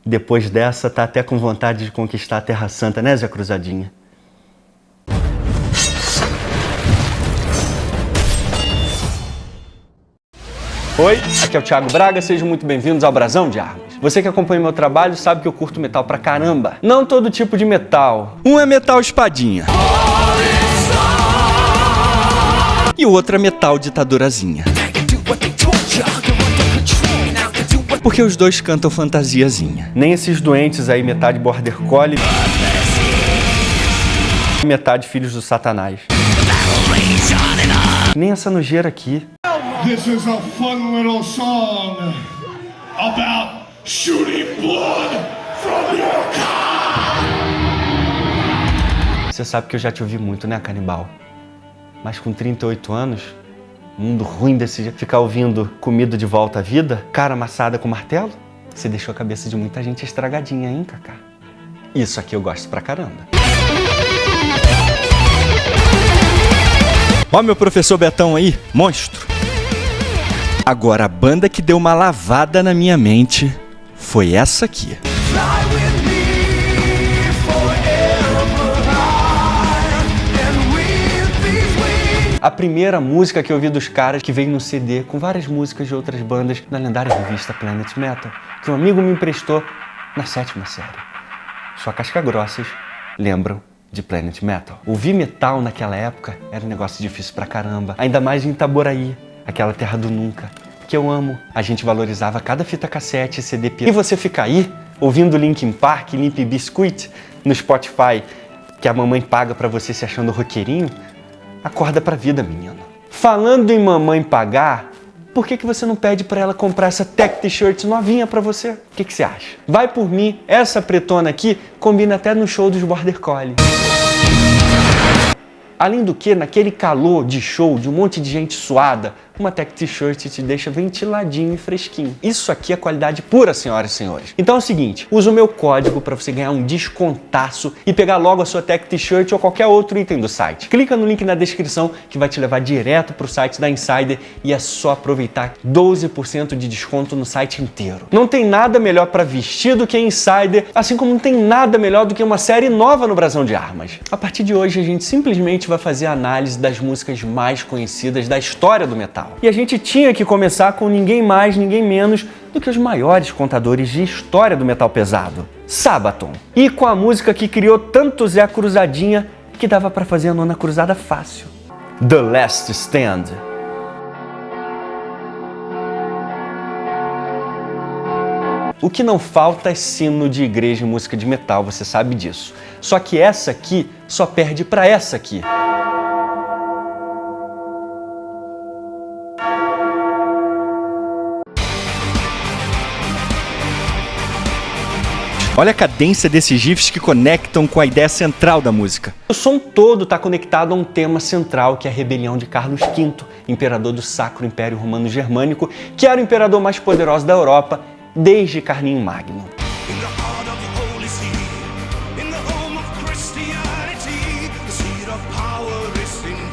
Depois dessa, tá até com vontade de conquistar a Terra Santa, né, Zé Cruzadinha? Oi, aqui é o Thiago Braga, sejam muito bem-vindos ao Brasão de Armas. Você que acompanha meu trabalho sabe que eu curto metal pra caramba. Não todo tipo de metal. Um é metal espadinha. E o outro é metal ditadurazinha. Porque os dois cantam fantasiazinha. Nem esses doentes aí, metade border collie, metade filhos do satanás. Nem essa nojeira aqui. This is a fun little song about shooting blood from your cock. Você sabe que eu já te ouvi muito, né, canibal? Mas com 38 anos, mundo ruim desse jeito, ficar ouvindo comida de volta à vida, cara amassada com martelo, você deixou a cabeça de muita gente estragadinha, hein, Cacá? Isso aqui eu gosto pra caramba. Ó meu professor Betão aí, monstro. Agora, a banda que deu uma lavada na minha mente foi essa aqui. A primeira música que eu ouvi dos caras que veio no CD com várias músicas de outras bandas da lendária revista Planet Metal, que um amigo me emprestou na 7ª série. Só casca-grossas lembram de Planet Metal. Ouvir metal naquela época era um negócio difícil pra caramba, ainda mais em Itaboraí, aquela terra do nunca, que eu amo. A gente valorizava cada fita cassete e CD pirata. E você fica aí, ouvindo Linkin Park, Limp Bizkit no Spotify, que a mamãe paga pra você se achando roqueirinho? Acorda pra vida, menino. Falando em mamãe pagar, por que você não pede pra ela comprar essa tech t-shirt novinha pra você? O que você acha? Vai por mim, essa pretona aqui combina até no show dos Border Collie. Além do que, naquele calor de show, de um monte de gente suada, uma tech t-shirt te deixa ventiladinho e fresquinho. Isso aqui é qualidade pura, senhoras e senhores. Então é o seguinte, usa o meu código para você ganhar um descontaço e pegar logo a sua tech t-shirt ou qualquer outro item do site. Clica no link na descrição que vai te levar direto para o site da Insider e é só aproveitar 12% de desconto no site inteiro. Não tem nada melhor para vestir do que a Insider, assim como não tem nada melhor do que uma série nova no Brasão de Armas. A partir de hoje a gente simplesmente vai fazer a análise das músicas mais conhecidas da história do metal. E a gente tinha que começar com ninguém mais, ninguém menos do que os maiores contadores de história do metal pesado, Sabaton. E com a música que criou tanto Zé Cruzadinha que dava pra fazer a 9ª cruzada fácil. The Last Stand. O que não falta é sino de igreja e música de metal, você sabe disso. Só que essa aqui só perde pra essa aqui. Olha a cadência desses riffs que conectam com a ideia central da música. O som todo está conectado a um tema central, que é a rebelião de Carlos V, imperador do Sacro Império Romano Germânico, que era o imperador mais poderoso da Europa desde Carlinho Magno.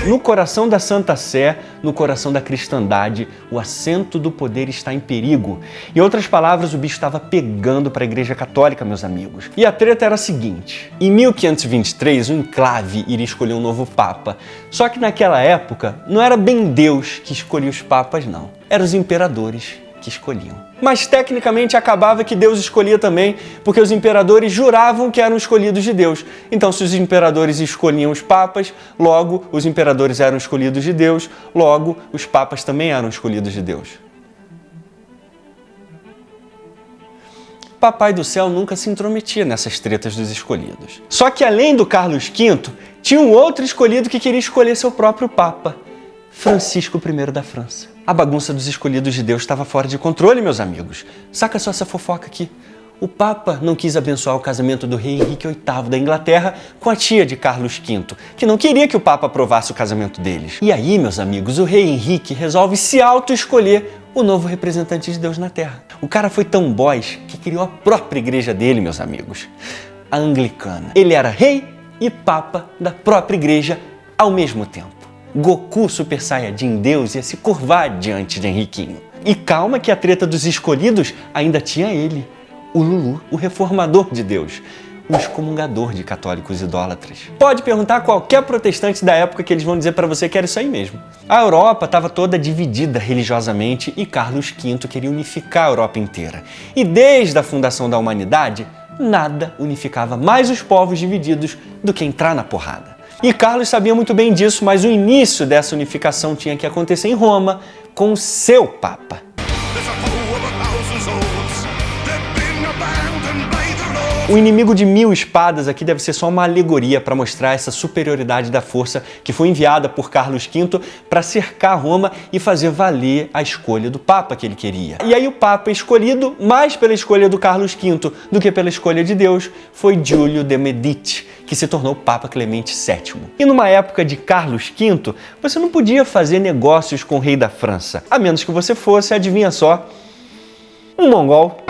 No coração da Santa Sé, no coração da cristandade, o assento do poder está em perigo. Em outras palavras, o bicho estava pegando para a Igreja Católica, meus amigos. E a treta era a seguinte: em 1523, o enclave iria escolher um novo papa. Só que naquela época, não era bem Deus que escolhia os papas, não. Eram os imperadores que escolhiam. Mas tecnicamente acabava que Deus escolhia também, porque os imperadores juravam que eram escolhidos de Deus. Então, se os imperadores escolhiam os papas, logo os imperadores eram escolhidos de Deus, logo os papas também eram escolhidos de Deus. Papai do céu nunca se intrometia nessas tretas dos escolhidos. Só que além do Carlos V, tinha um outro escolhido que queria escolher seu próprio papa, Francisco I da França. A bagunça dos escolhidos de Deus estava fora de controle, meus amigos. Saca só essa fofoca aqui. O Papa não quis abençoar o casamento do rei Henrique VIII da Inglaterra com a tia de Carlos V, que não queria que o Papa aprovasse o casamento deles. E aí, meus amigos, o rei Henrique resolve se auto-escolher o novo representante de Deus na Terra. O cara foi tão boss que criou a própria igreja dele, meus amigos, a anglicana. Ele era rei e papa da própria igreja ao mesmo tempo. Goku Super Saiyajin Deus ia se curvar diante de Henriquinho. E calma que a treta dos escolhidos ainda tinha ele, o Lulu, o reformador de Deus, um excomungador de católicos idólatras. Pode perguntar a qualquer protestante da época que eles vão dizer para você que era isso aí mesmo. A Europa estava toda dividida religiosamente e Carlos V queria unificar a Europa inteira. E desde a fundação da humanidade, nada unificava mais os povos divididos do que entrar na porrada. E Carlos sabia muito bem disso, mas o início dessa unificação tinha que acontecer em Roma com o seu Papa. O inimigo de 1000 espadas aqui deve ser só uma alegoria para mostrar essa superioridade da força que foi enviada por Carlos V para cercar Roma e fazer valer a escolha do Papa que ele queria. E aí o Papa escolhido, mais pela escolha do Carlos V do que pela escolha de Deus, foi Giulio de Medici, que se tornou Papa Clemente VII. E numa época de Carlos V, você não podia fazer negócios com o rei da França, a menos que você fosse, adivinha só, um mongol.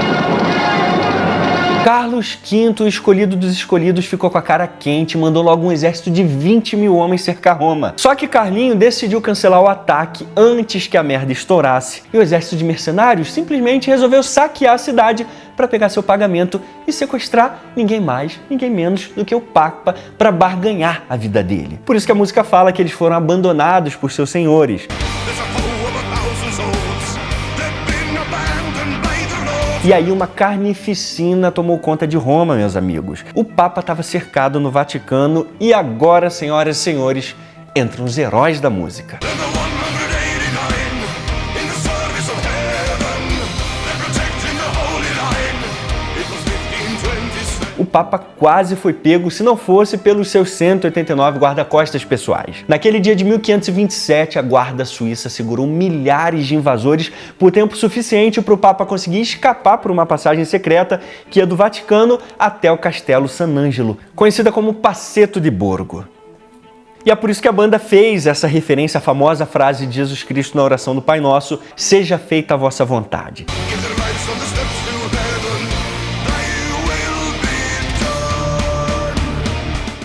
Carlos V, o escolhido dos escolhidos, ficou com a cara quente e mandou logo um exército de 20.000 homens cercar Roma. Só que Carlinho decidiu cancelar o ataque antes que a merda estourasse e o exército de mercenários simplesmente resolveu saquear a cidade para pegar seu pagamento e sequestrar ninguém mais, ninguém menos do que o Papa para barganhar a vida dele. Por isso que a música fala que eles foram abandonados por seus senhores. E aí uma carnificina tomou conta de Roma, meus amigos. O Papa estava cercado no Vaticano e agora, senhoras e senhores, entram os heróis da música. O Papa quase foi pego se não fosse pelos seus 189 guarda-costas pessoais. Naquele dia de 1527, a guarda suíça segurou milhares de invasores por tempo suficiente para o Papa conseguir escapar por uma passagem secreta que ia do Vaticano até o Castelo San Angelo, conhecida como Passetto di Borgo. E é por isso que a banda fez essa referência à famosa frase de Jesus Cristo na oração do Pai Nosso: seja feita a vossa vontade.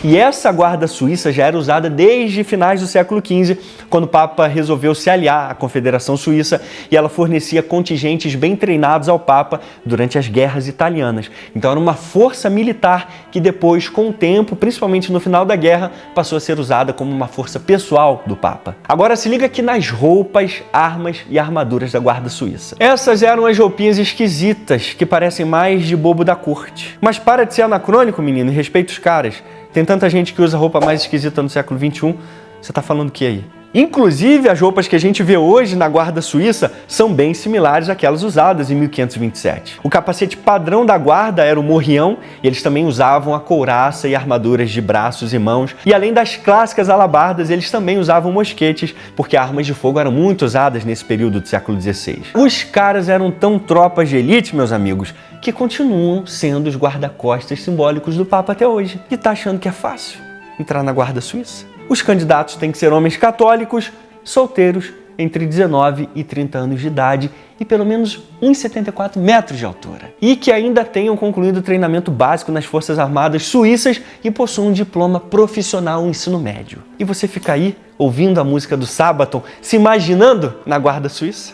E essa guarda suíça já era usada desde finais do século XV, quando o Papa resolveu se aliar à Confederação Suíça e ela fornecia contingentes bem treinados ao Papa durante as guerras italianas. Então era uma força militar que depois, com o tempo, principalmente no final da guerra, passou a ser usada como uma força pessoal do Papa. Agora se liga aqui nas roupas, armas e armaduras da guarda suíça. Essas eram as roupinhas esquisitas, que parecem mais de bobo da corte. Mas para de ser anacrônico, menino, e respeita os caras. Tem tanta gente que usa roupa mais esquisita no século XXI, você tá falando o que aí? Inclusive, as roupas que a gente vê hoje na guarda suíça são bem similares àquelas usadas em 1527. O capacete padrão da guarda era o morrião, e eles também usavam a couraça e armaduras de braços e mãos. E além das clássicas alabardas, eles também usavam mosquetes, porque armas de fogo eram muito usadas nesse período do século XVI. Os caras eram tão tropas de elite, meus amigos, que continuam sendo os guarda-costas simbólicos do Papa até hoje. E tá achando que é fácil entrar na guarda suíça? Os candidatos têm que ser homens católicos, solteiros, entre 19 e 30 anos de idade e pelo menos 1,74 metros de altura. E que ainda tenham concluído o treinamento básico nas Forças Armadas Suíças e possuam um diploma profissional no ensino médio. E você fica aí, ouvindo a música do Sabaton, se imaginando na guarda suíça?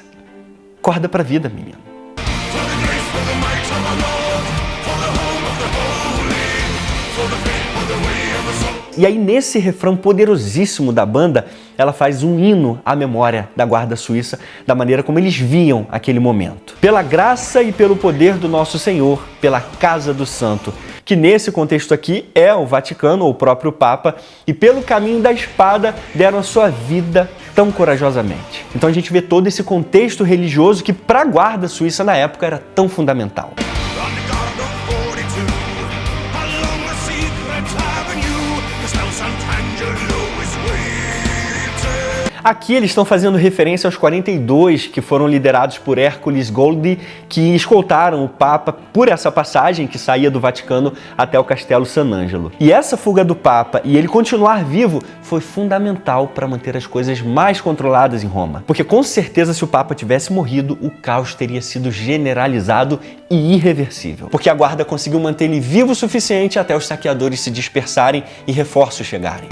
Acorda pra vida, menino. E aí, nesse refrão poderosíssimo da banda, ela faz um hino à memória da guarda suíça, da maneira como eles viam aquele momento. Pela graça e pelo poder do nosso Senhor, pela casa do santo, que nesse contexto aqui é o Vaticano, ou o próprio Papa, e pelo caminho da espada deram a sua vida tão corajosamente. Então a gente vê todo esse contexto religioso que para a guarda suíça na época era tão fundamental. Aqui eles estão fazendo referência aos 42 que foram liderados por Hércules Goldi, que escoltaram o Papa por essa passagem que saía do Vaticano até o Castelo San Angelo. E essa fuga do Papa e ele continuar vivo foi fundamental para manter as coisas mais controladas em Roma. Porque com certeza se o Papa tivesse morrido, o caos teria sido generalizado e irreversível. Porque a guarda conseguiu manter ele vivo o suficiente até os saqueadores se dispersarem e reforços chegarem.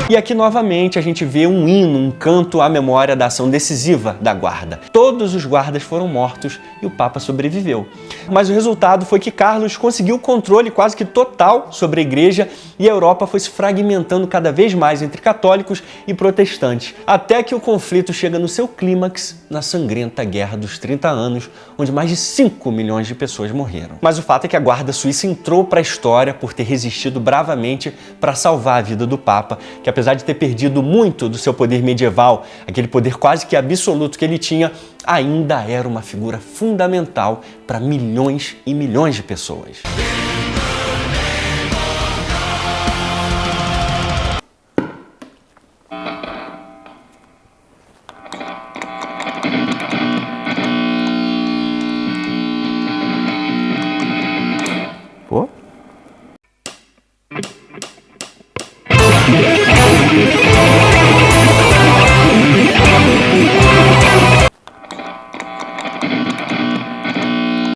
E E aqui novamente a gente vê um hino, um canto à memória da ação decisiva da guarda. Todos os guardas foram mortos e o Papa sobreviveu. Mas o resultado foi que Carlos conseguiu controle quase que total sobre a igreja e a Europa foi se fragmentando cada vez mais entre católicos e protestantes, até que o conflito chega no seu clímax na sangrenta Guerra dos 30 Anos, onde mais de 5 milhões de pessoas morreram. Mas o fato é que a Guarda Suíça entrou para a história por ter resistido bravamente para salvar a vida do Papa, que apesar de ter perdido muito do seu poder medieval, aquele poder quase que absoluto que ele tinha, ainda era uma figura fundamental para milhões e milhões de pessoas. Pô?